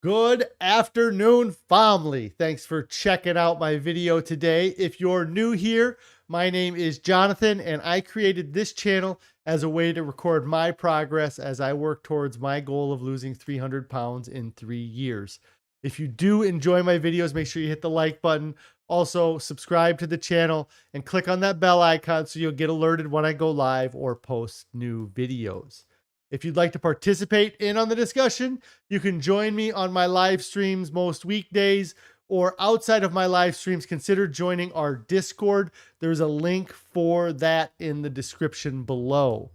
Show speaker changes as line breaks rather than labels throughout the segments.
Good afternoon, family. Thanks for checking out my video today. If you're new here, my name is Jonathan, and I created this channel as a way to record my progress as I work towards my goal of losing 300 pounds in 3 years. If you do enjoy my videos, make sure you hit the like button. Also, subscribe to the channel and click on that bell icon so you'll get alerted when I go live or post new videos. If you'd like to participate in on the discussion, you can join me on my live streams most weekdays, or outside of my live streams, consider joining our Discord. There's a link for that in the description below.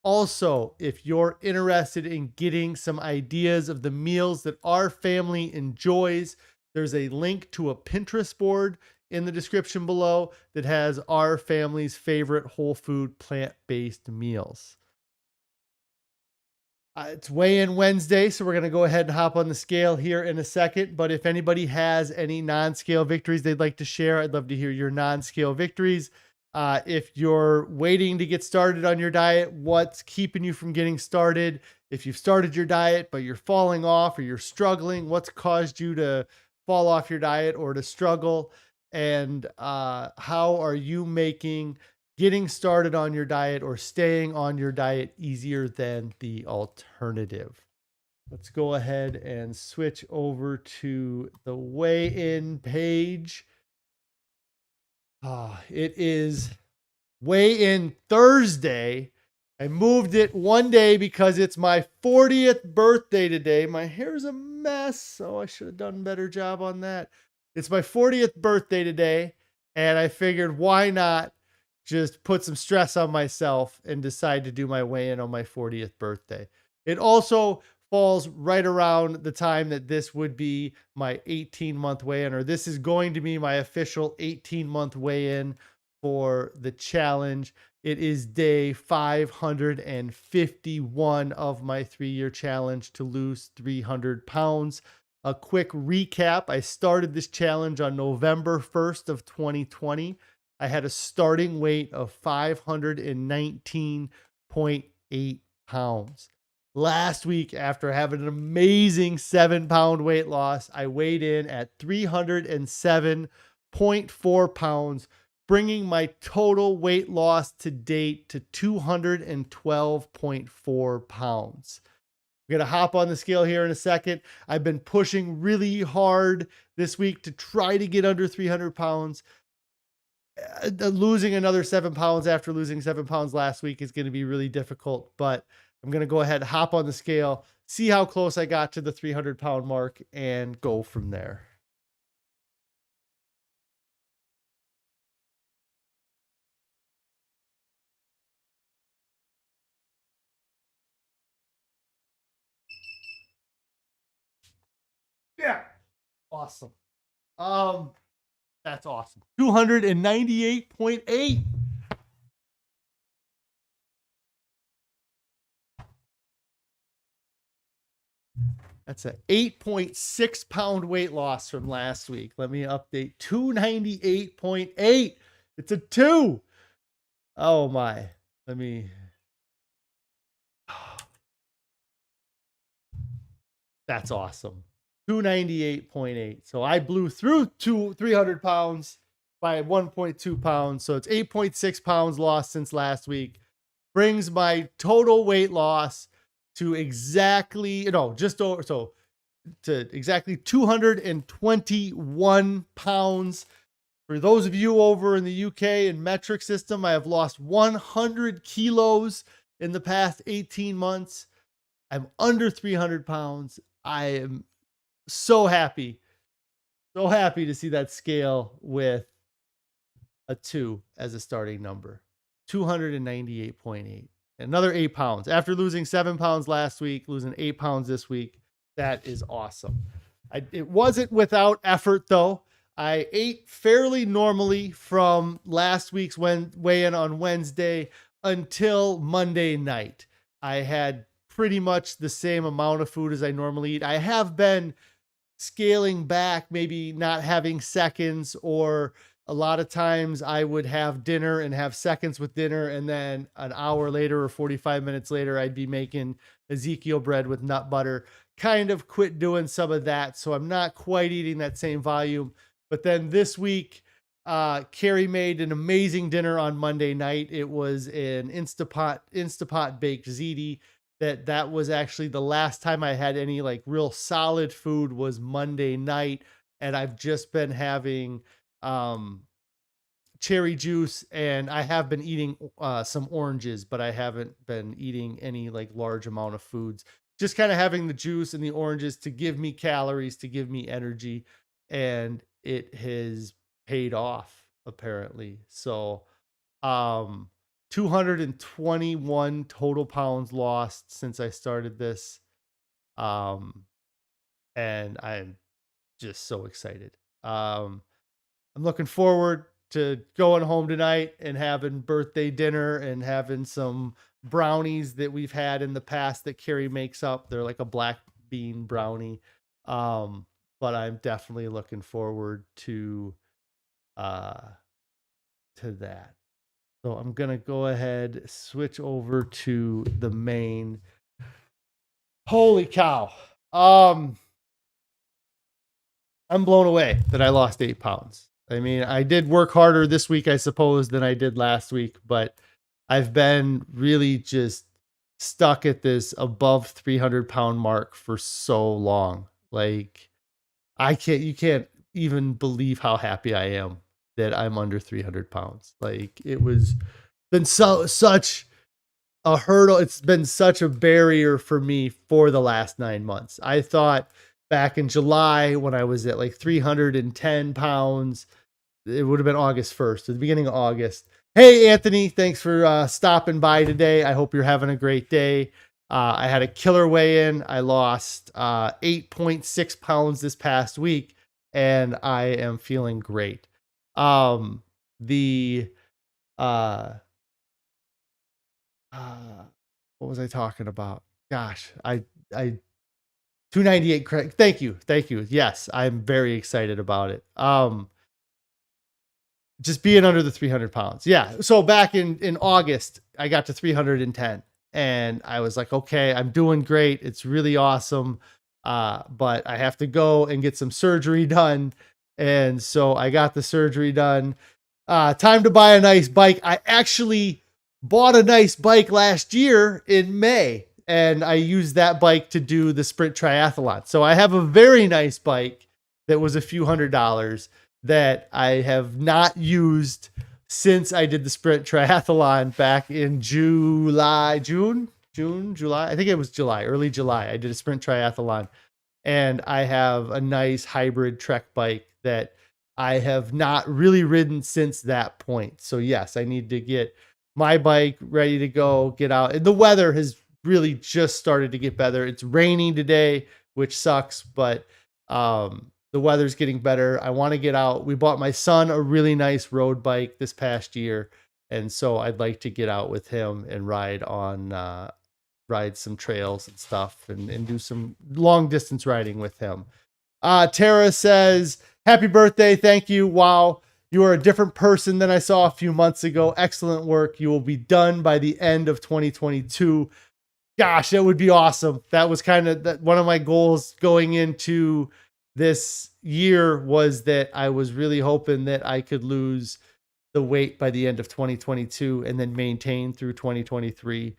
Also, if you're interested in getting some ideas of the meals that our family enjoys, there's a link to a Pinterest board in the description below that has our family's favorite whole food plant-based meals. It's weigh-in Wednesday, so we're going to go ahead and hop on the scale here in a second. But if anybody has any non-scale victories they'd like to share, I'd love to hear your non-scale victories. If you're waiting to get started on your diet, what's keeping you from getting started? If you've started your diet, but you're falling off or you're struggling, what's caused you to fall off your diet or to struggle? And how are you making getting started on your diet or staying on your diet easier than the alternative? Let's go ahead and switch over to the weigh-in page. It is weigh-in Thursday. I moved it one day because it's my 40th birthday today. My hair's a mess, so I should have done a better job on that. It's my 40th birthday today, and I figured why not just put some stress on myself and decide to do my weigh-in on my 40th birthday. It also falls right around the time that this would be my 18-month weigh-in, or this is going to be my official 18-month weigh-in for the challenge. It is day 551 of my 3-year challenge to lose 300 pounds. A quick recap: I started this challenge on November 1st of 2020. I had a starting weight of 519.8 pounds. Last week, after having an amazing 7-pound weight loss, I weighed in at 307.4 pounds, bringing my total weight loss to date to 212.4 pounds. We're going to hop on the scale here in a second. I've been pushing really hard this week to try to get under 300 pounds. Losing another 7 pounds after losing 7 pounds last week is going to be really difficult, but I'm going to go ahead, hop on the scale, see how close I got to the 300-pound mark, and go from there. Yeah. Awesome. That's awesome. 298.8. That's an 8.6 pound weight loss from last week. Let me update. 298.8. It's a 2. Oh my. Let me. That's awesome. 298.8. So I blew through 300 pounds by 1.2 pounds. So it's 8.6 pounds lost since last week. Brings my total weight loss to exactly, just over, so to exactly 221 pounds. For those of you over in the UK and metric system, I have lost 100 kilos in the past 18 months. I'm under 300 pounds. I am so happy to see that scale with a 2 as a starting number. 298.8. Another 8 pounds. After losing 7 pounds last week, losing 8 pounds this week, that is awesome. It wasn't without effort, though. I ate fairly normally from last week's weigh-in on Wednesday until Monday night. I had pretty much the same amount of food as I normally eat. I have been scaling back, maybe not having seconds, or a lot of times I would have dinner and have seconds with dinner, and then an hour later or 45 minutes later, I'd be making Ezekiel bread with nut butter. kind of quit doing some of that. So I'm not quite eating that same volume. But then this week, Carrie made an amazing dinner on Monday night. It was an Instapot baked ziti. That was actually the last time I had any like real solid food was Monday night. And I've just been having cherry juice, and I have been eating some oranges, but I haven't been eating any like large amount of foods. Just kind of having the juice and the oranges to give me calories, to give me energy, and it has paid off apparently. So, 221 total pounds lost since I started this. And I'm just so excited. I'm looking forward to going home tonight and having birthday dinner and having some brownies that we've had in the past that Carrie makes up. They're like a black bean brownie. But I'm definitely looking forward to that. So I'm going to go ahead, switch over to the main. Holy cow. I'm blown away that I lost 8 pounds. I mean, I did work harder this week, I suppose, than I did last week, but I've been really just stuck at this above 300-pound mark for so long. Like, you can't even believe how happy I am that I'm under 300 pounds. Like, it was been such a hurdle. It's been such a barrier for me for the last 9 months. I thought back in July when I was at like 310 pounds, it would have been August 1st, at the beginning of August. Hey, Anthony, thanks for stopping by today. I hope you're having a great day. I had a killer weigh-in. I lost 8.6 pounds this past week, and I am feeling great. What was I talking about? Gosh, I 298. Correct. Thank you. Yes, I'm very excited about it. Just being under the 300 pounds. Yeah. So back in August, I got to 310 and I was like, okay, I'm doing great. It's really awesome. But I have to go and get some surgery done. And so I got the surgery done. Time to buy a nice bike. I actually bought a nice bike last year in May, and I used that bike to do the sprint triathlon. So I have a very nice bike that was a few $100s that I have not used since I did the sprint triathlon back in July. I think it was July, early July. I did a sprint triathlon, and I have a nice hybrid trek bike that I have not really ridden since that point. So yes, I need to get my bike ready to go, get out. And the weather has really just started to get better. It's raining today, which sucks, but the weather's getting better. I want to get out. We bought my son a really nice road bike this past year, and so I'd like to get out with him and ride some trails and stuff and do some long distance riding with him. Tara says, happy birthday. Thank you. Wow. You are a different person than I saw a few months ago. Excellent work. You will be done by the end of 2022. Gosh, that would be awesome. That was kind of one of my goals going into this year, was that I was really hoping that I could lose the weight by the end of 2022 and then maintain through 2023.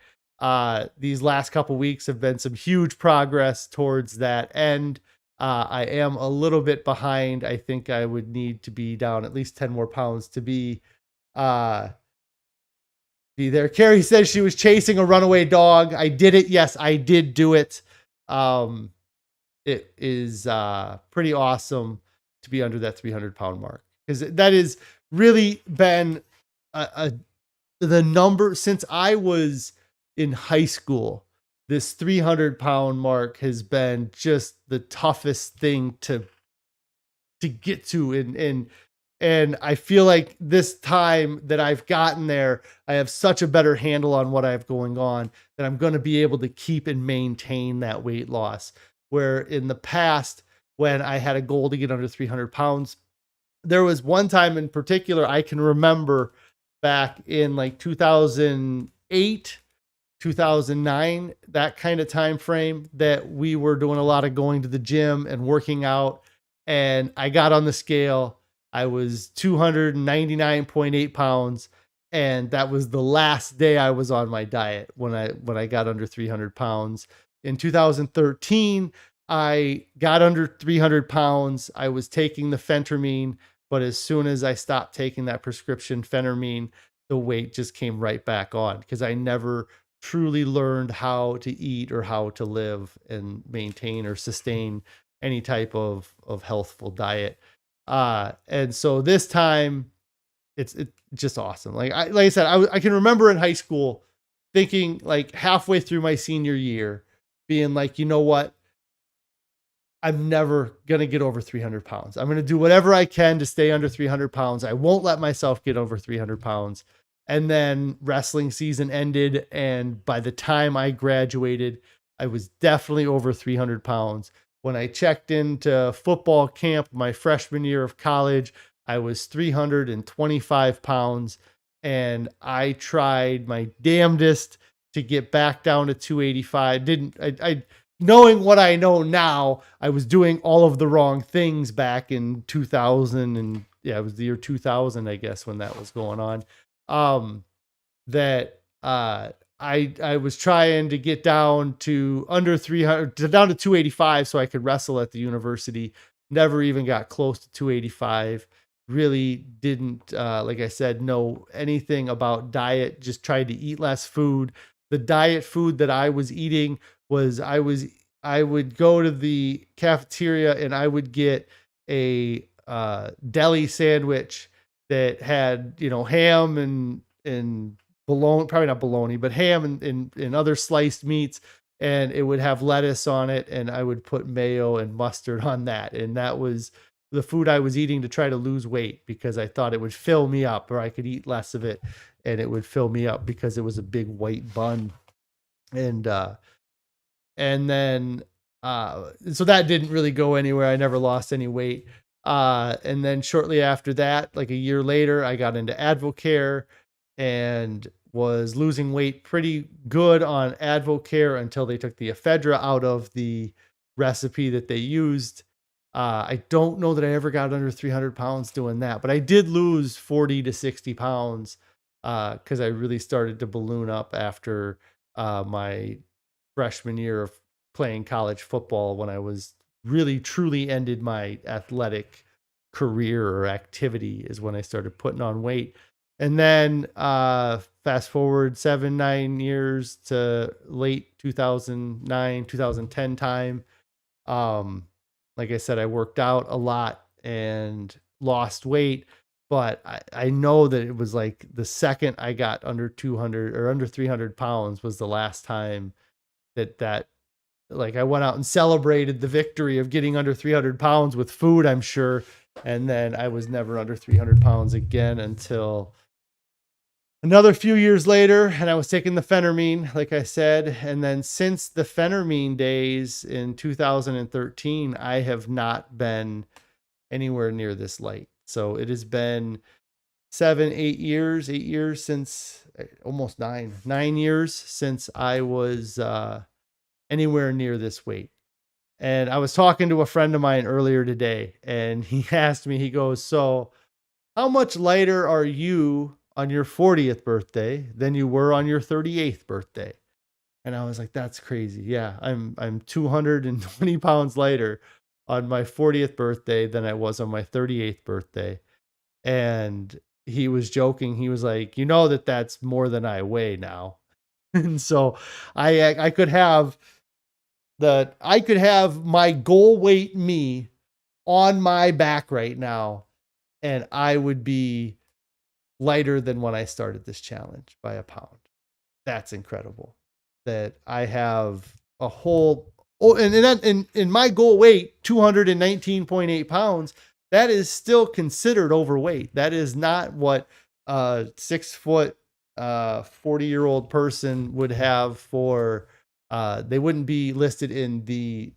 These last couple weeks have been some huge progress towards that end. I am a little bit behind. I think I would need to be down at least 10 more pounds to be there. Carrie says she was chasing a runaway dog. I did it. Yes, I did do it. It is pretty awesome to be under that 300-pound mark, because that has really been the number since I was in high school. This 300-pound mark has been just the toughest thing to get to. And I feel like this time that I've gotten there, I have such a better handle on what I have going on that I'm going to be able to keep and maintain that weight loss. Where in the past, when I had a goal to get under 300 pounds, there was one time in particular I can remember back in like 2008 2009, that kind of time frame, that we were doing a lot of going to the gym and working out. And I got on the scale. I was 299.8 pounds. And that was the last day I was on my diet when I got under 300 pounds. In 2013, I got under 300 pounds. I was taking the phentermine, but as soon as I stopped taking that prescription phentermine, the weight just came right back on, because I never truly learned how to eat or how to live and maintain or sustain any type of healthful diet. And so this time it's just awesome. Like I said, I can remember in high school thinking, like halfway through my senior year, being like, you know what? I'm never going to get over 300 pounds. I'm going to do whatever I can to stay under 300 pounds. I won't let myself get over 300 pounds. And then wrestling season ended. And by the time I graduated, I was definitely over 300 pounds. When I checked into football camp my freshman year of college, I was 325 pounds. And I tried my damnedest to get back down to 285. I knowing what I know now, I was doing all of the wrong things back in 2000. And yeah, it was the year 2000, I guess, when that was going on. I was trying to get down to under 300, down to 285 so I could wrestle at the university. Never even got close to 285. Really didn't, like I said, know anything about diet. Just tried to eat less food. The diet food that I was eating was I would go to the cafeteria and I would get a deli sandwich that had, ham and bologna, probably not bologna, but ham and other sliced meats. And it would have lettuce on it. And I would put mayo and mustard on that. And that was the food I was eating to try to lose weight, because I thought it would fill me up, or I could eat less of it and it would fill me up because it was a big white bun. And then, so that didn't really go anywhere. I never lost any weight. And then shortly after that, like a year later, I got into Advocare and was losing weight pretty good on Advocare until they took the ephedra out of the recipe that they used. I don't know that I ever got under 300 pounds doing that, but I did lose 40 to 60 pounds because I really started to balloon up after my freshman year of playing college football, when I was really truly ended my athletic career or activity, is when I started putting on weight. And then fast forward 7-9 years to late 2009, 2010 time. Like I said, I worked out a lot and lost weight, but I know that it was like the second I got under 200 or under 300 pounds was the last time that like I went out and celebrated the victory of getting under 300 pounds with food, I'm sure. And then I was never under 300 pounds again until another few years later. And I was taking the phentermine, like I said. And then since the phentermine days in 2013, I have not been anywhere near this light. So it has been 8 years since, almost 9 years since I was anywhere near this weight. And I was talking to a friend of mine earlier today, and he asked me, he goes, so how much lighter are you on your 40th birthday than you were on your 38th birthday? And I was like, that's crazy. Yeah, I'm 220 pounds lighter on my 40th birthday than I was on my 38th birthday. And he was joking. He was like, you know that's more than I weigh now. And so I could have my goal weight me on my back right now, and I would be lighter than when I started this challenge by a pound. That's incredible that I have a whole, and my goal weight, 219.8 pounds, that is still considered overweight. That is not what a 6 foot, 40-year-old person would have for, they wouldn't be listed in the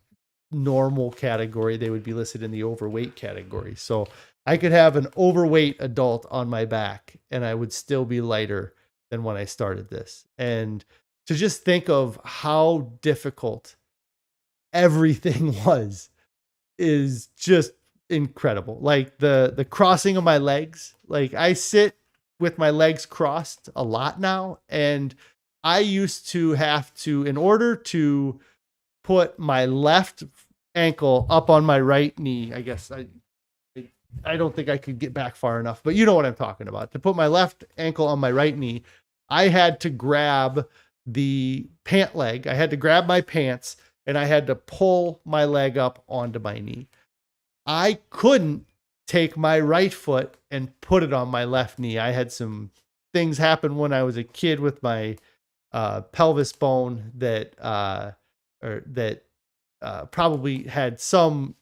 normal category. They would be listed in the overweight category. So I could have an overweight adult on my back and I would still be lighter than when I started this. And to just think of how difficult everything was is just incredible. Like the crossing of my legs, like I sit with my legs crossed a lot now. And I used to have to, in order to put my left ankle up on my right knee, I guess I don't think I could get back far enough, but you know what I'm talking about. To put my left ankle on my right knee, I had to grab the pant leg. I had to grab my pants and I had to pull my leg up onto my knee. I couldn't take my right foot and put it on my left knee. I had some things happen when I was a kid with my pelvis bone that probably had some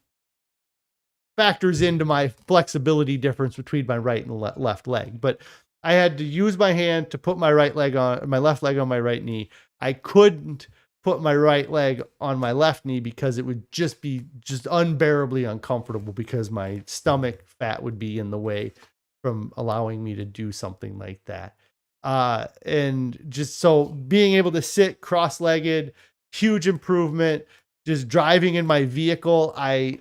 factors into my flexibility difference between my right and left leg. But I had to use my hand to put my left leg on my right knee. I couldn't put my right leg on my left knee because it would just be unbearably uncomfortable because my stomach fat would be in the way from allowing me to do something like that. And just so being able to sit cross-legged, huge improvement. Just driving in my vehicle, I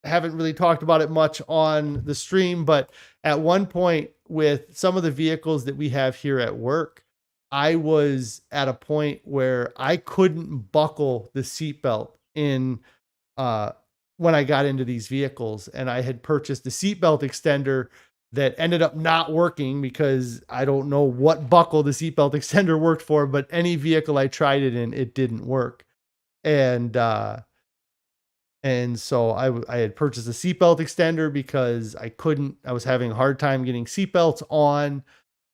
haven't really talked about it much on the stream, but at one point with some of the vehicles that we have here at work, I was at a point where I couldn't buckle the seatbelt in when I got into these vehicles, and I had purchased a seatbelt extender that ended up not working because I don't know what buckle the seatbelt extender worked for, but any vehicle I tried it in, it didn't work. And so I had purchased a seatbelt extender because I was having a hard time getting seatbelts on.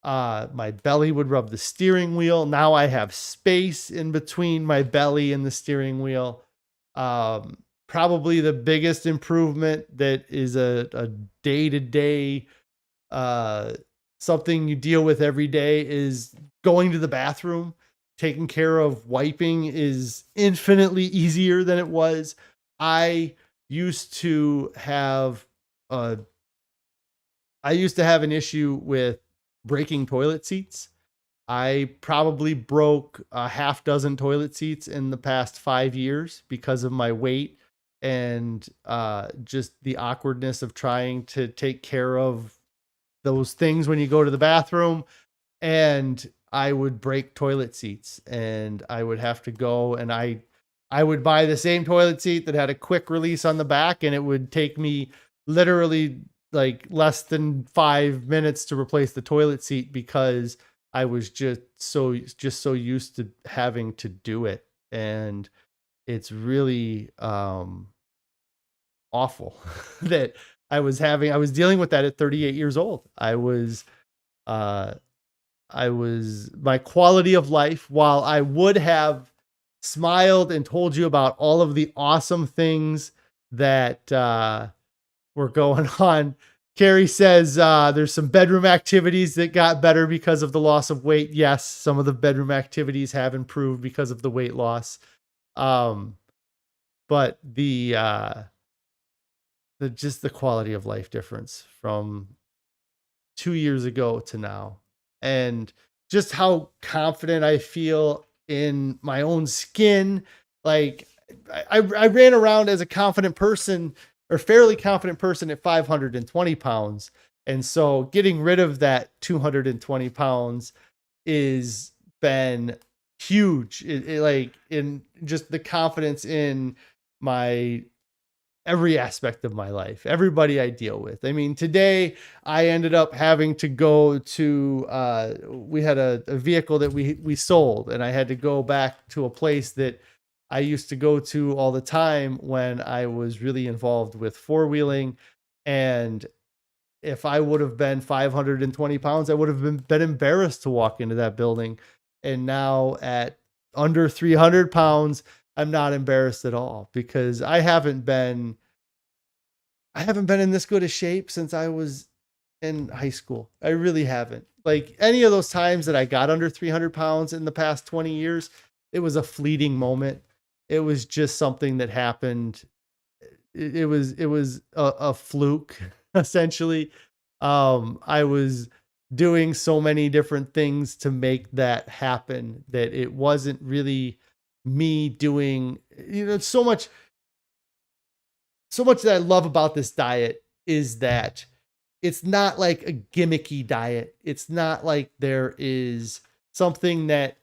My belly would rub the steering wheel. Now I have space in between my belly and the steering wheel. Probably the biggest improvement that is a day-to-day, something you deal with every day is going to the bathroom. Taking care of wiping is infinitely easier than it was. I used to have an issue with breaking toilet seats. I probably broke a half dozen toilet seats in the past 5 years because of my weight and just the awkwardness of trying to take care of those things when you go to the bathroom. And I would break toilet seats and I would have to go and I would buy the same toilet seat that had a quick release on the back, and it would take me literally like less than 5 minutes to replace the toilet seat because I was just so used to having to do it. And it's really awful that I was dealing with that at 38 years old. My quality of life, while I would have smiled and told you about all of the awesome things that were going on. Carrie says there's some bedroom activities that got better because of the loss of weight. Yes, some of the bedroom activities have improved because of the weight loss. But the quality of life difference from 2 years ago to now, and just how confident I feel in my own skin. Like I ran around as a confident person, or fairly confident person, at 520 pounds. And so getting rid of that 220 pounds is been huge. Like in just the confidence in my every aspect of my life, everybody I deal with. I mean, today I ended up having to go to, we had a vehicle that we sold, and I had to go back to a place that I used to go to all the time when I was really involved with four-wheeling. And if I would have been 520 pounds, I would have been embarrassed to walk into that building. And now at under 300 pounds, I'm not embarrassed at all, because I haven't been in this good a shape since I was in high school. I really haven't. Like any of those times that I got under 300 pounds in the past 20 years, it was a fleeting moment. It was just something that happened. It was a fluke, essentially. I was doing so many different things to make that happen that it wasn't really me doing, so much that I love about this diet is that it's not like a gimmicky diet. It's not like there is something that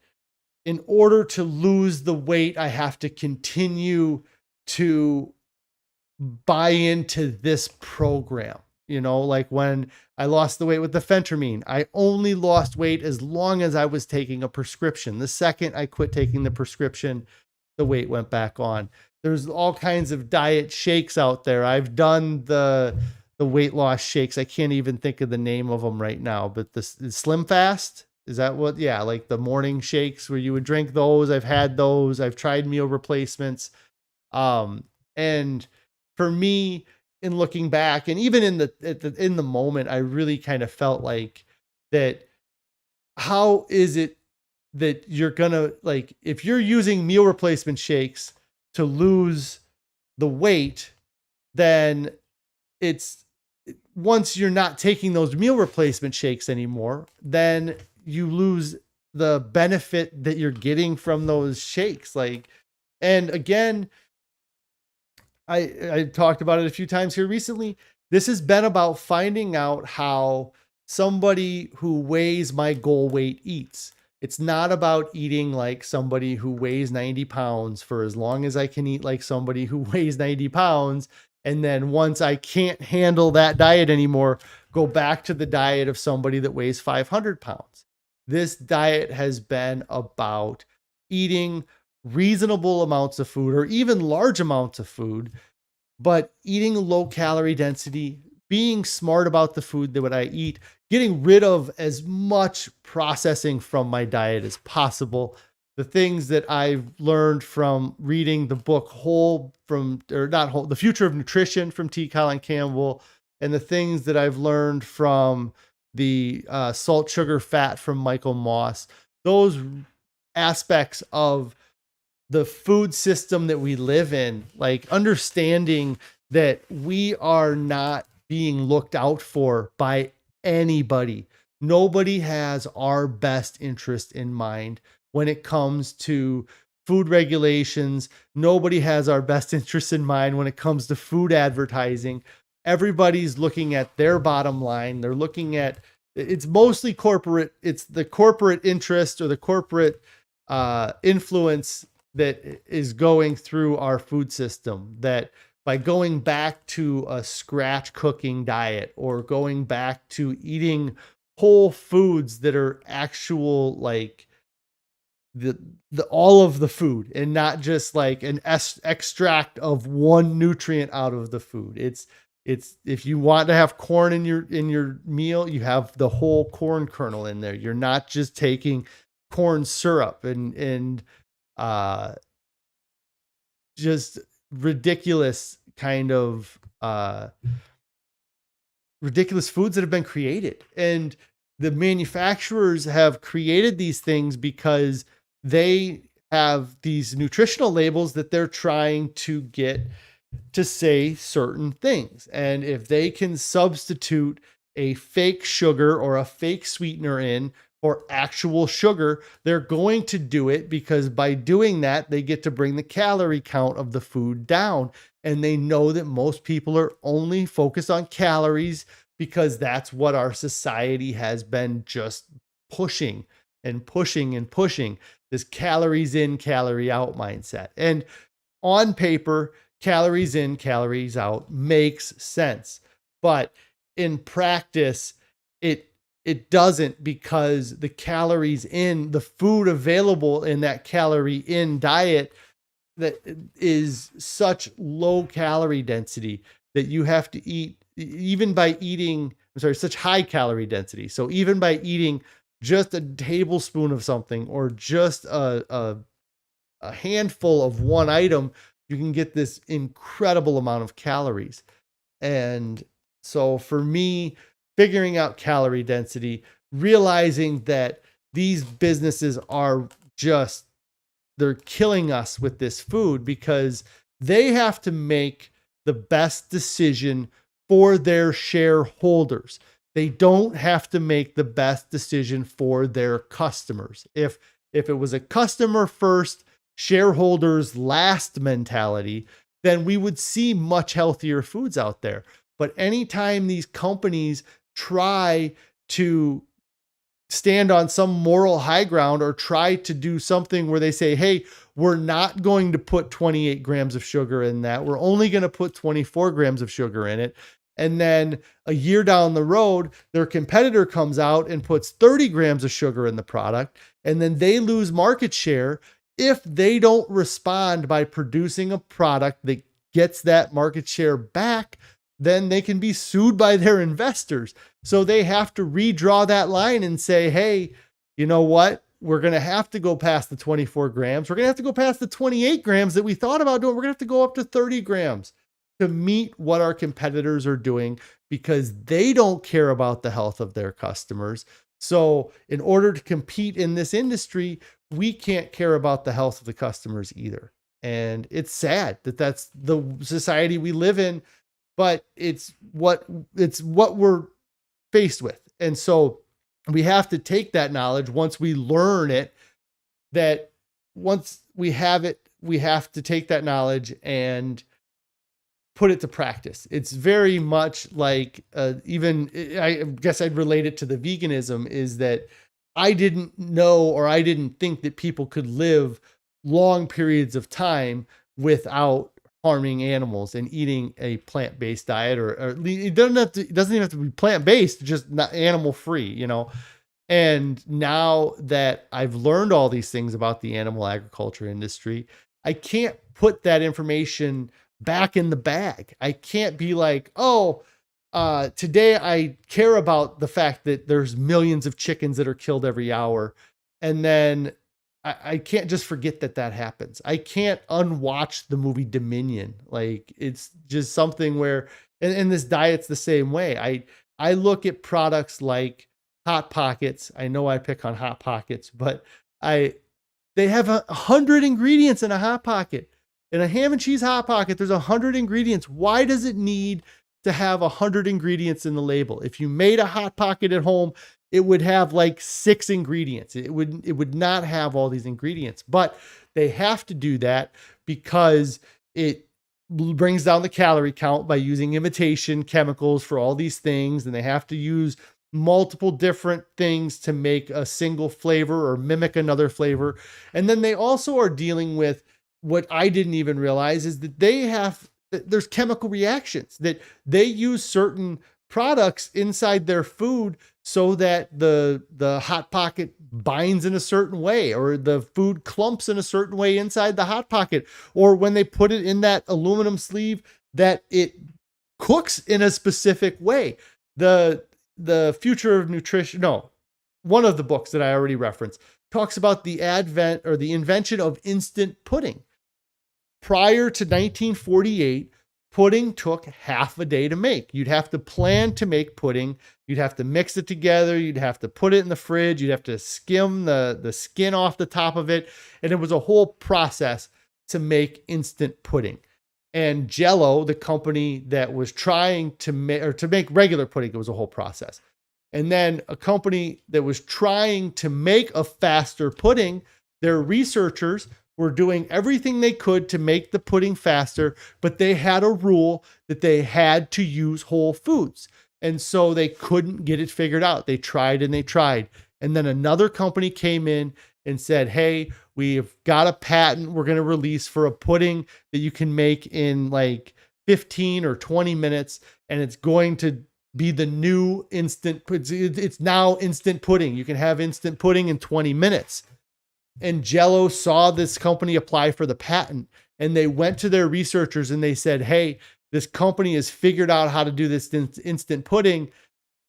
in order to lose the weight, I have to continue to buy into this program. Like when I lost the weight with the phentermine, I only lost weight as long as I was taking a prescription. The second I quit taking the prescription, the weight went back on. There's all kinds of diet shakes out there. I've done the weight loss shakes. I can't even think of the name of them right now, but the Slim Fast, is that what? Yeah, like the morning shakes where you would drink those. I've had those. I've tried meal replacements. And for me, in looking back, and even in the moment, I really kind of felt like that. How is it that you're gonna, like, if you're using meal replacement shakes to lose the weight, then it's, once you're not taking those meal replacement shakes anymore, then you lose the benefit that you're getting from those shakes. Like, and again, I talked about it a few times here recently. This has been about finding out how somebody who weighs my goal weight eats. It's not about eating like somebody who weighs 90 pounds for as long as I can eat like somebody who weighs 90 pounds. And then once I can't handle that diet anymore, go back to the diet of somebody that weighs 500 pounds. This diet has been about eating reasonable amounts of food or even large amounts of food, but eating low calorie density, being smart about the food that I eat, getting rid of as much processing from my diet as possible. The things that I've learned from reading the book The Future of Nutrition from Colin Campbell, and the things that I've learned from the Salt, Sugar, Fat from Michael Moss, those aspects of the food system that we live in, like understanding that we are not being looked out for by anybody. Nobody has our best interest in mind when it comes to food regulations. Nobody has our best interest in mind when it comes to food advertising. Everybody's looking at their bottom line. They're looking at, it's mostly corporate. It's the corporate interest or the corporate influence that is going through our food system, that by going back to a scratch cooking diet or going back to eating whole foods that are actual, like the all of the food and not just like an extract of one nutrient out of the food. It's if you want to have corn in your meal, you have the whole corn kernel in there. You're not just taking corn syrup and just ridiculous kind of ridiculous foods that have been created. And the manufacturers have created these things because they have these nutritional labels that they're trying to get to say certain things. And if they can substitute a fake sugar or a fake sweetener in or actual sugar, they're going to do it because by doing that, they get to bring the calorie count of the food down. And they know that most people are only focused on calories because that's what our society has been just pushing and pushing and pushing, this calories in, calorie out mindset. And on paper, calories in, calories out makes sense. But in practice, it doesn't, because the calories in, the food available in that calorie in diet that is such low calorie density that you have to eat, even by eating, such high calorie density. So even by eating just a tablespoon of something or just a handful of one item, you can get this incredible amount of calories. And so for me, figuring out calorie density, realizing that these businesses are just, they're killing us with this food because they have to make the best decision for their shareholders. They don't have to make the best decision for their customers. If it was a customer first, shareholders last mentality, then we would see much healthier foods out there. But anytime these companies try to stand on some moral high ground or try to do something where they say, hey, we're not going to put 28 grams of sugar in that. We're only going to put 24 grams of sugar in it. And then a year down the road, their competitor comes out and puts 30 grams of sugar in the product, and then they lose market share. If they don't respond by producing a product that gets that market share back, then they can be sued by their investors. So they have to redraw that line and say, hey, you know what? We're going to have to go past the 24 grams. We're going to have to go past the 28 grams that we thought about doing. We're going to have to go up to 30 grams to meet what our competitors are doing, because they don't care about the health of their customers. So in order to compete in this industry, we can't care about the health of the customers either. And it's sad that that's the society we live in, but it's what we're faced with. And so we have to take that knowledge once we learn it, that once we have it, we have to take that knowledge and put it to practice. It's very much like I guess I'd relate it to the veganism, is that I didn't know, or I didn't think that people could live long periods of time without harming animals and eating a plant-based diet, or it doesn't even have to be plant-based, just not animal free, you know? And now that I've learned all these things about the animal agriculture industry, I can't put that information back in the bag. I can't be like, oh, today I care about the fact that there's millions of chickens that are killed every hour. And then I can't just forget that that happens. I can't unwatch the movie Dominion. Like, it's just something where, and this diet's the same way. I look at products like Hot Pockets. I know I pick on Hot Pockets, but they have 100 ingredients in a Hot Pocket. In a ham and cheese Hot Pocket, there's 100 ingredients. Why does it need to have 100 ingredients in the label? If you made a Hot Pocket at home, it would have like 6 ingredients. It would not have all these ingredients, but they have to do that because it brings down the calorie count by using imitation chemicals for all these things. And they have to use multiple different things to make a single flavor or mimic another flavor. And then they also are dealing with what I didn't even realize is that there's chemical reactions, that they use certain products inside their food so that the Hot Pocket binds in a certain way, or the food clumps in a certain way inside the Hot Pocket, or when they put it in that aluminum sleeve, that it cooks in a specific way. The Future of Nutrition, one of the books that I already referenced, talks about the advent or the invention of instant pudding. Prior to 1948, pudding took half a day to make. You'd have to plan to make pudding. You'd have to mix it together. You'd have to put it in the fridge. You'd have to skim the skin off the top of it. And it was a whole process to make instant pudding. And Jell-O, the company that was trying to make regular pudding, it was a whole process. And then a company that was trying to make a faster pudding, their researchers were doing everything they could to make the pudding faster, but they had a rule that they had to use whole foods. And so they couldn't get it figured out. They tried and they tried. And then another company came in and said, hey, we've got a patent we're going to release for a pudding that you can make in like 15 or 20 minutes. And it's going to be the new instant. It's now instant pudding. You can have instant pudding in 20 minutes. And Jell-O saw this company apply for the patent, and they went to their researchers and they said, hey, this company has figured out how to do this instant pudding,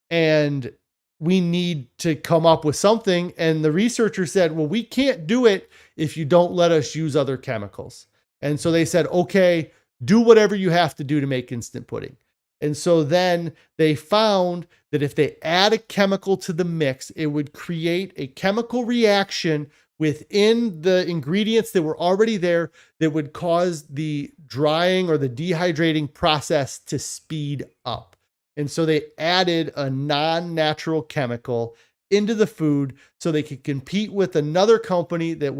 and we need to come up with something. And the researcher said, well, we can't do it if you don't let us use other chemicals. And so they said, okay, do whatever you have to do to make instant pudding. And so then they found that if they add a chemical to the mix, it would create a chemical reaction within the ingredients that were already there that would cause the drying or the dehydrating process to speed up. And so they added a non-natural chemical into the food so they could compete with another company that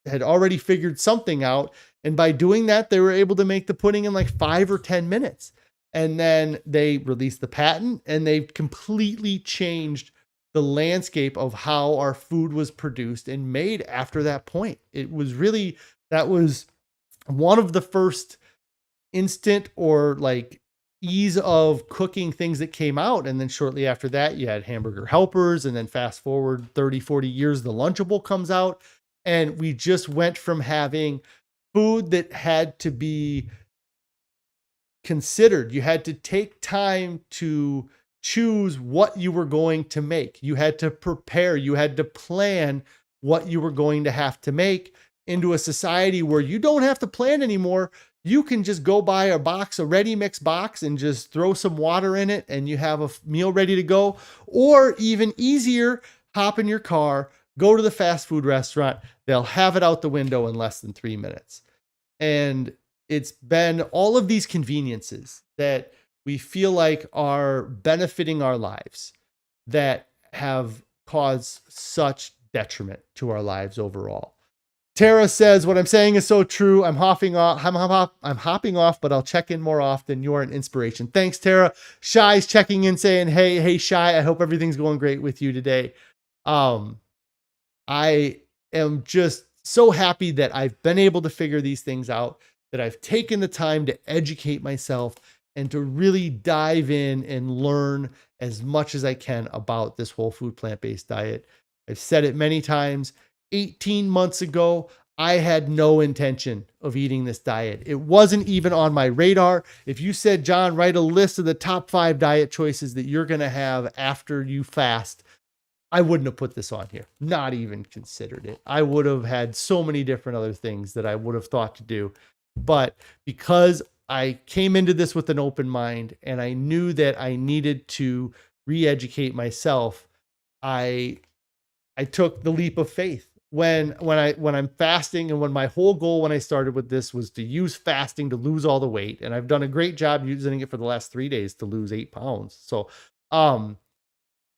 had already figured something out. And by doing that, they were able to make the pudding in like 5 or 10 minutes. And then they released the patent, and they completely changed the landscape of how our food was produced and made after that point. That was one of the first instant or like ease of cooking things that came out. And then shortly after that, you had hamburger helpers. And then fast forward 30, 40 years, the Lunchable comes out. And we just went from having food that had to be considered. You had to take time to choose what you were going to make. You had to prepare. You had to plan what you were going to have to make, into a society where you don't have to plan anymore. You can just go buy a ready mix box and just throw some water in it, and you have a meal ready to go. Or even easier, hop in your car, go to the fast food restaurant. They'll have it out the window in less than 3 minutes. And it's been all of these conveniences that we feel like are benefiting our lives that have caused such detriment to our lives overall. Tara says, what I'm saying is so true. I'm hopping off, but I'll check in more often. You're an inspiration. Thanks, Tara. Shy's checking in saying, hey, Shy, I hope everything's going great with you today. I am just so happy that I've been able to figure these things out, that I've taken the time to educate myself and to really dive in and learn as much as I can about this whole food plant-based diet. I've said it many times. 18 months ago, I had no intention of eating this diet. It wasn't even on my radar. If you said, John, write a list of the top 5 diet choices that you're going to have after you fast, I wouldn't have put this on here. Not even considered it. I would have had so many different other things that I would have thought to do. But because I came into this with an open mind and I knew that I needed to re-educate myself, I took the leap of faith. When I'm fasting, and when my whole goal when I started with this was to use fasting to lose all the weight, and I've done a great job using it for the last 3 days to lose 8 pounds. So,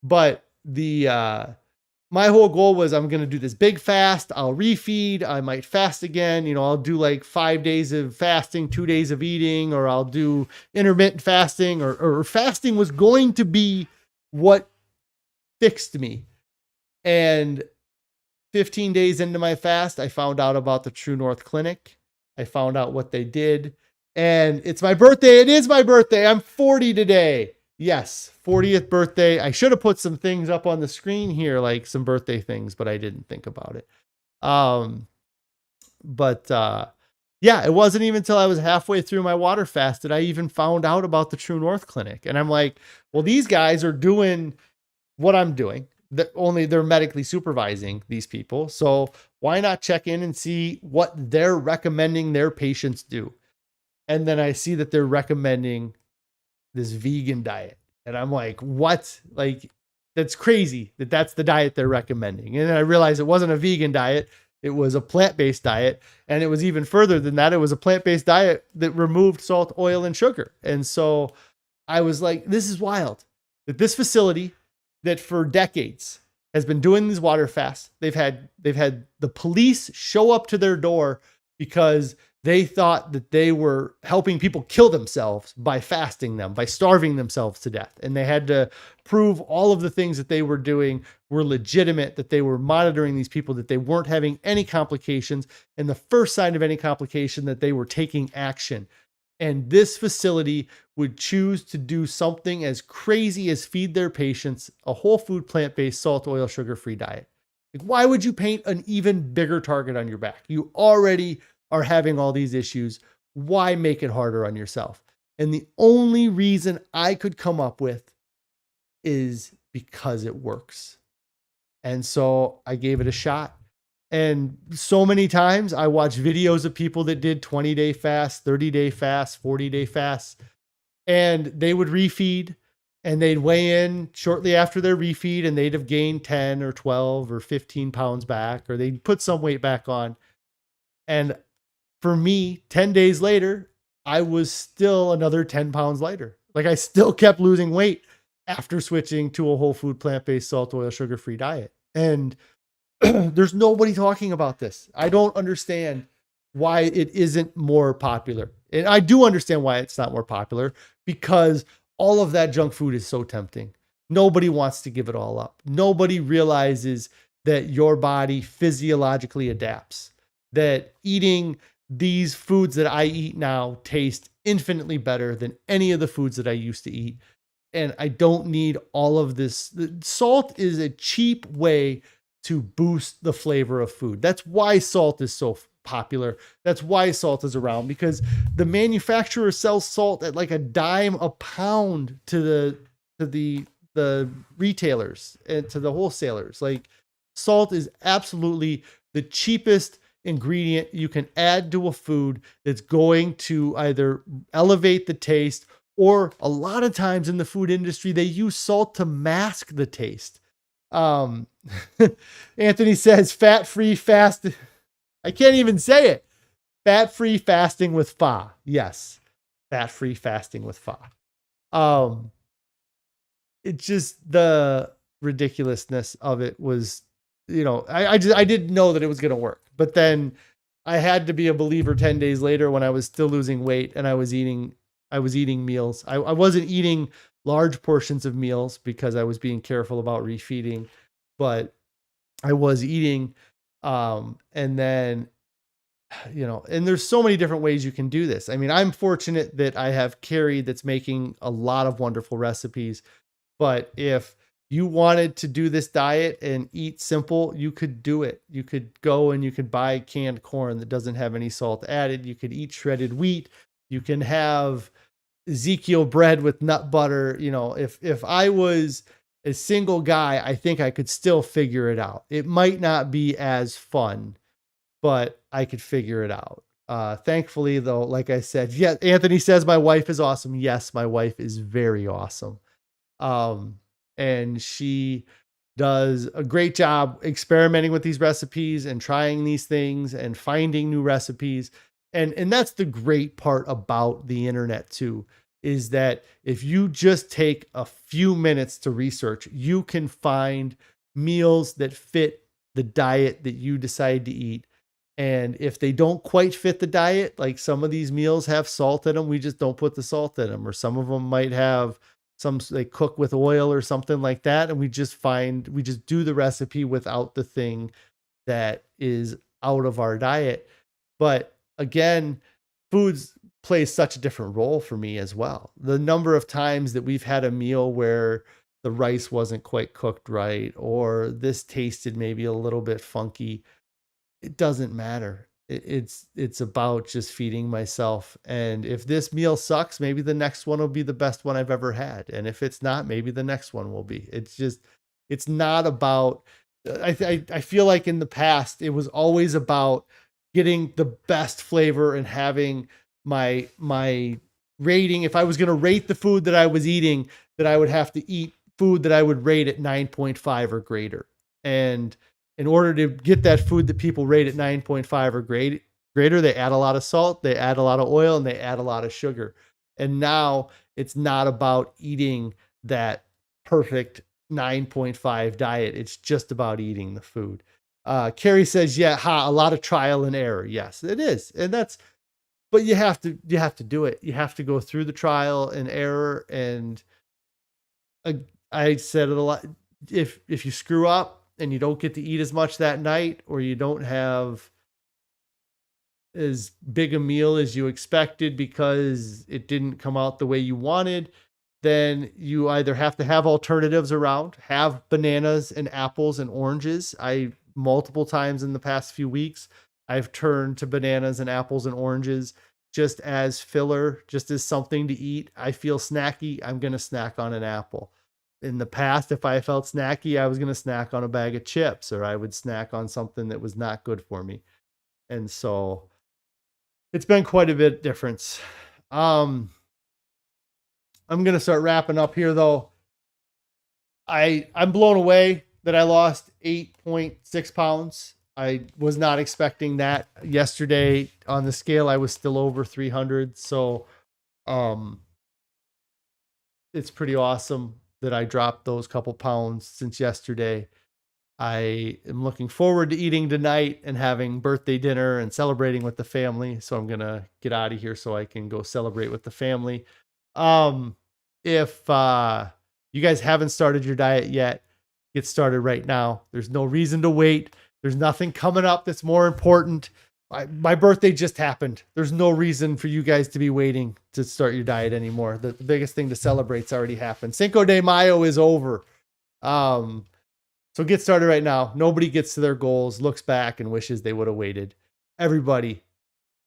but my whole goal was, I'm going to do this big fast. I'll refeed. I might fast again. I'll do like 5 days of fasting, 2 days of eating, or I'll do intermittent fasting, or fasting was going to be what fixed me. And 15 days into my fast, I found out about the True North Clinic. I found out what they did, and it's my birthday. It is my birthday. I'm 40 today. Yes, 40th birthday. I should have put some things up on the screen here, like some birthday things, but I didn't think about it. Yeah, it wasn't even until I was halfway through my water fast that I even found out about the True North Clinic. And I'm like, well, these guys are doing what I'm doing. Only they're medically supervising these people. So why not check in and see what they're recommending their patients do? And then I see that they're recommending this vegan diet. And I'm like, what? Like, that's crazy that that's the diet they're recommending. And then I realized it wasn't a vegan diet. It was a plant-based diet. And it was even further than that. It was a plant-based diet that removed salt, oil, and sugar. And so I was like, this is wild that this facility that for decades has been doing these water fasts. They've had the police show up to their door because they thought that they were helping people kill themselves by fasting them, by starving themselves to death. And they had to prove all of the things that they were doing were legitimate, that they were monitoring these people, that they weren't having any complications. And the first sign of any complication, that they were taking action. And this facility would choose to do something as crazy as feed their patients a whole food, plant-based, salt, oil, sugar-free diet. Like, why would you paint an even bigger target on your back? You already are having all these issues. Why make it harder on yourself? And the only reason I could come up with is because it works. And so I gave it a shot. And so many times I watched videos of people that did 20-day fasts, 30-day fasts, 40-day fasts, and they would refeed and they'd weigh in shortly after their refeed and they'd have gained 10 or 12 or 15 pounds back, or they'd put some weight back on. And for me, 10 days later, I was still another 10 pounds lighter. Like I still kept losing weight after switching to a whole food, plant-based, salt, oil, sugar-free diet. And there's nobody talking about this. I don't understand why it isn't more popular. And I do understand why it's not more popular, because all of that junk food is so tempting. Nobody wants to give it all up. Nobody realizes that your body physiologically adapts, that eating these foods that I eat now taste infinitely better than any of the foods that I used to eat. And I don't need all of this. Salt is a cheap way to boost the flavor of food. That's why salt is so popular. That's why salt is around, because the manufacturer sells salt at like a dime a pound to the retailers and to the wholesalers. Like, salt is absolutely the cheapest ingredient you can add to a food that's going to either elevate the taste, or a lot of times in the food industry, they use salt to mask the taste. Anthony says fat-free fast. I can't even say it. Fat-free fasting with pho. Yes. Fat-free fasting with pho. It's just the ridiculousness of it was, I didn't know that it was going to work, but then I had to be a believer 10 days later when I was still losing weight and I was eating meals. I wasn't eating large portions of meals because I was being careful about refeeding, but I was eating. And then, and there's so many different ways you can do this. I mean, I'm fortunate that I have Carrie that's making a lot of wonderful recipes, but if you wanted to do this diet and eat simple, you could do it. You could go and you could buy canned corn that doesn't have any salt added. You could eat shredded wheat. You can have Ezekiel bread with nut butter. If I was a single guy, I think I could still figure it out. It might not be as fun, but I could figure it out. Thankfully, though, like I said, yeah, Anthony says my wife is awesome. Yes, my wife is very awesome. And she does a great job experimenting with these recipes and trying these things and finding new recipes. And that's the great part about the internet too, is that if you just take a few minutes to research, you can find meals that fit the diet that you decide to eat. And if they don't quite fit the diet, like some of these meals have salt in them, we just don't put the salt in them, or some of them might have they cook with oil or something like that. And we just do the recipe without the thing that is out of our diet. But again, foods plays such a different role for me as well. The number of times that we've had a meal where the rice wasn't quite cooked right, or this tasted maybe a little bit funky, it doesn't matter. It's about just feeding myself. And if this meal sucks, maybe the next one will be the best one I've ever had. And if it's not, maybe the next one will be. It's not about, I feel like in the past, it was always about getting the best flavor and having my rating. If I was going to rate the food that I was eating, that I would have to eat food that I would rate at 9.5 or greater. And in order to get that food that people rate at 9.5 or greater, they add a lot of salt, they add a lot of oil, and they add a lot of sugar. And now it's not about eating that perfect 9.5 diet. It's just about eating the food. Carrie says, yeah, a lot of trial and error. Yes, it is. And but you have to do it. You have to go through the trial and error. And I said it a lot. If you screw up and you don't get to eat as much that night, or you don't have as big a meal as you expected because it didn't come out the way you wanted, then you either have to have alternatives around, have bananas and apples and oranges. Multiple times in the past few weeks, I've turned to bananas and apples and oranges just as filler, just as something to eat. I feel snacky, I'm going to snack on an apple. In the past, if I felt snacky, I was going to snack on a bag of chips, or I would snack on something that was not good for me. And so it's been quite a bit of difference. I'm going to start wrapping up here though. I'm blown away that I lost 8.6 pounds. I was not expecting that. Yesterday on the scale, I was still over 300. So, it's pretty awesome that I dropped those couple pounds since yesterday. I am looking forward to eating tonight and having birthday dinner and celebrating with the family. So I'm going to get out of here so I can go celebrate with the family. If you guys haven't started your diet yet, get started right now. There's no reason to wait. There's nothing coming up that's more important. My birthday just happened. There's no reason for you guys to be waiting to start your diet anymore. The biggest thing to celebrate's already happened. Cinco de Mayo is over. So get started right now. Nobody gets to their goals, looks back and wishes they would have waited. Everybody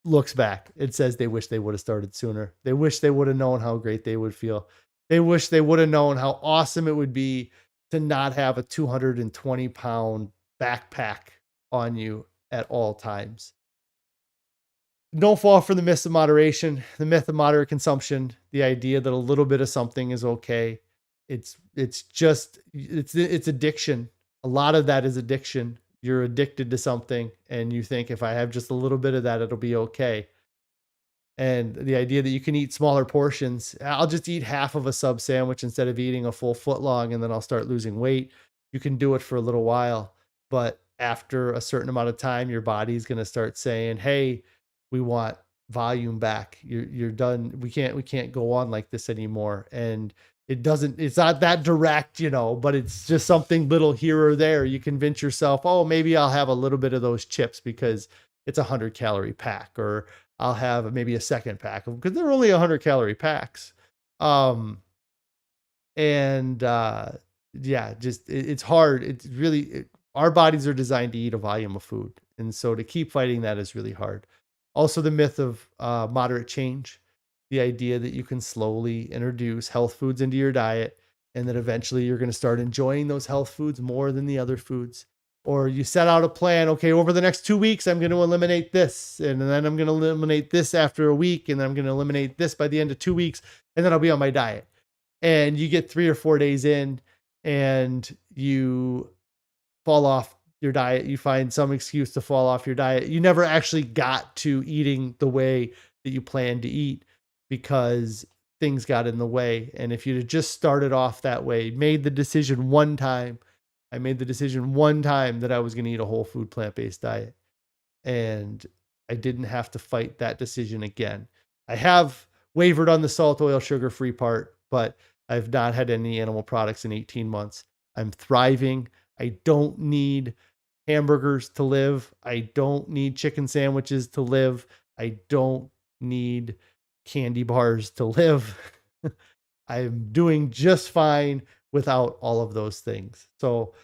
looks back and says they wish they would have started sooner. They wish they would have known how great they would feel. They wish they would have known how awesome it would be to not have a 220-pound backpack on you at all times. Don't fall for the myth of moderation, the myth of moderate consumption, the idea that a little bit of something is okay. It's addiction. A lot of that is addiction. You're addicted to something and you think if I have just a little bit of that, it'll be okay. And the idea that you can eat smaller portions, I'll just eat half of a sub sandwich instead of eating a full foot long and then I'll start losing weight. You can do it for a little while, but after a certain amount of time, your body's going to start saying, hey, we want volume back. You're done. We can't go on like this anymore. And it's not that direct, but it's just something little here or there. You convince yourself, oh, maybe I'll have a little bit of those chips because it's 100-calorie pack, or I'll have maybe a second pack because they're only 100-calorie packs. It's hard. It's really, our bodies are designed to eat a volume of food. And so to keep fighting that is really hard. Also the myth of moderate change. The idea that you can slowly introduce health foods into your diet and that eventually you're going to start enjoying those health foods more than the other foods. Or you set out a plan, okay, over the next 2 weeks, I'm going to eliminate this. And then I'm going to eliminate this after a week. And then I'm going to eliminate this by the end of 2 weeks. And then I'll be on my diet. And you get 3 or 4 days in and you fall off your diet. You find some excuse to fall off your diet. You never actually got to eating the way that you planned to eat because things got in the way. And if you'd have just started off that way, made the decision one time, I made the decision one time that I was going to eat a whole food plant-based diet. And I didn't have to fight that decision again. I have wavered on the salt, oil, sugar-free part, but I've not had any animal products in 18 months. I'm thriving. I don't need hamburgers to live. I don't need chicken sandwiches to live. I don't need candy bars to live. I'm doing just fine without all of those things. So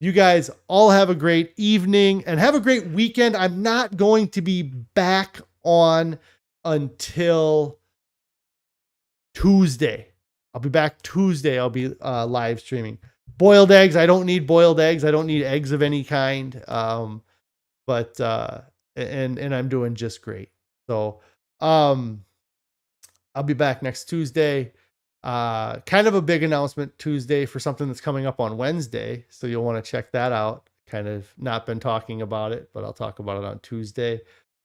you guys all have a great evening and have a great weekend. I'm not going to be back on until Tuesday. I'll be back Tuesday. I'll be live streaming. Boiled eggs. I don't need boiled eggs. I don't need eggs of any kind. And I'm doing just great. So, I'll be back next Tuesday. Kind of a big announcement Tuesday for something that's coming up on Wednesday. So you'll want to check that out. Kind of not been talking about it, but I'll talk about it on Tuesday.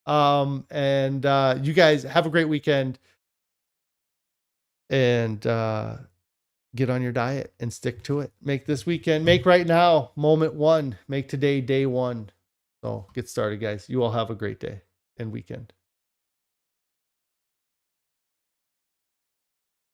You guys have a great weekend and, get on your diet and stick to it. Make this weekend, make right now, moment one, make today day one. So get started, guys. You all have a great day and weekend.